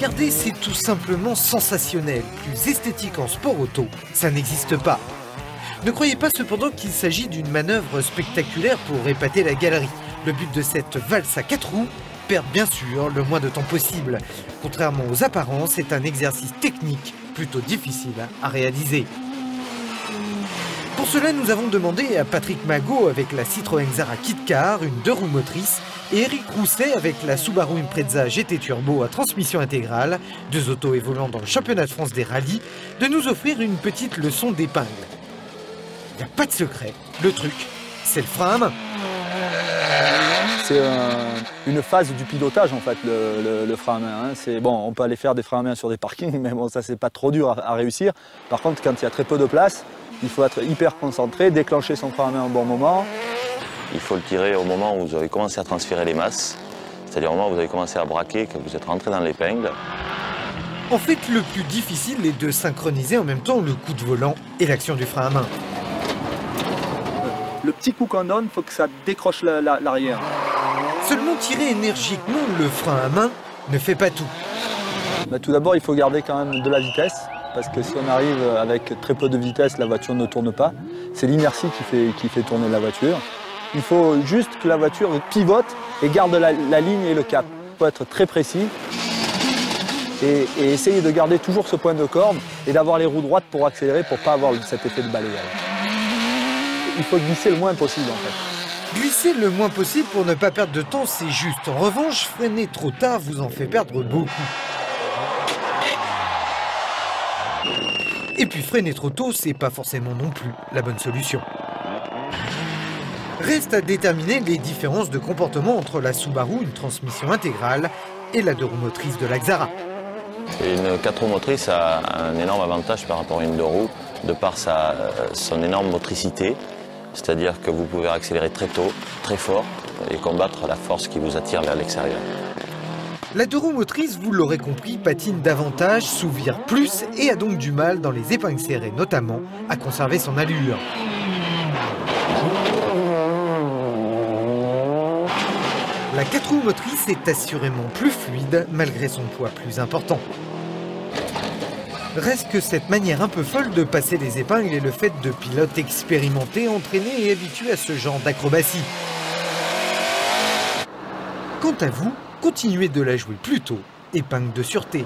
regardez, c'est tout simplement sensationnel. Plus esthétique en sport auto, ça n'existe pas. Ne croyez pas cependant qu'il s'agit d'une manœuvre spectaculaire pour épater la galerie. Le but de cette valse à 4 roues, perdre bien sûr le moins de temps possible. Contrairement aux apparences, c'est un exercice technique plutôt difficile à réaliser. Pour cela, nous avons demandé à Patrick Magot avec la Citroën Xara Kit-Car, une 2 roues motrices, et Eric Rousset avec la Subaru Impreza GT Turbo à transmission intégrale, 2 autos évoluant dans le championnat de France des rallyes, de nous offrir une petite leçon d'épingle. Il n'y a pas de secret, le truc, c'est le frein à main. C'est une phase du pilotage en fait, le frein à main. Hein. Bon, on peut aller faire des freins à main sur des parkings, mais bon, ça c'est pas trop dur à réussir. Par contre, quand il y a très peu de place, il faut être hyper concentré, déclencher son frein à main au bon moment. Il faut le tirer au moment où vous avez commencé à transférer les masses, c'est-à-dire au moment où vous avez commencé à braquer, que vous êtes rentré dans l'épingle. En fait, le plus difficile est de synchroniser en même temps le coup de volant et l'action du frein à main. Le petit coup qu'on donne, il faut que ça décroche l'arrière. Seulement tirer énergiquement le frein à main ne fait pas tout. Tout d'abord, il faut garder quand même de la vitesse, parce que si on arrive avec très peu de vitesse, la voiture ne tourne pas. C'est l'inertie qui fait tourner la voiture. Il faut juste que la voiture pivote et garde la ligne et le cap. Il faut être très précis et essayer de garder toujours ce point de corde et d'avoir les roues droites pour accélérer, pour ne pas avoir cet effet de balayage. Il faut glisser le moins possible en fait. Glisser le moins possible pour ne pas perdre de temps, c'est juste. En revanche, freiner trop tard vous en fait perdre beaucoup. Et puis freiner trop tôt, c'est pas forcément non plus la bonne solution. Reste à déterminer les différences de comportement entre la Subaru, une transmission intégrale, et la 2 roues motrice de la Xara. Une 4 roues motrice a un énorme avantage par rapport à une 2 roues, de par son énorme motricité. C'est-à-dire que vous pouvez accélérer très tôt, très fort, et combattre la force qui vous attire vers l'extérieur. La 2 roues motrice, vous l'aurez compris, patine davantage, s'ouvre plus et a donc du mal, dans les épingles serrées notamment, à conserver son allure. La 4 roues motrice est assurément plus fluide, malgré son poids plus important. Reste que cette manière un peu folle de passer les épingles est le fait de pilotes expérimentés, entraînés et habitués à ce genre d'acrobatie. Quant à vous, continuez de la jouer plus tôt, épingle de sûreté.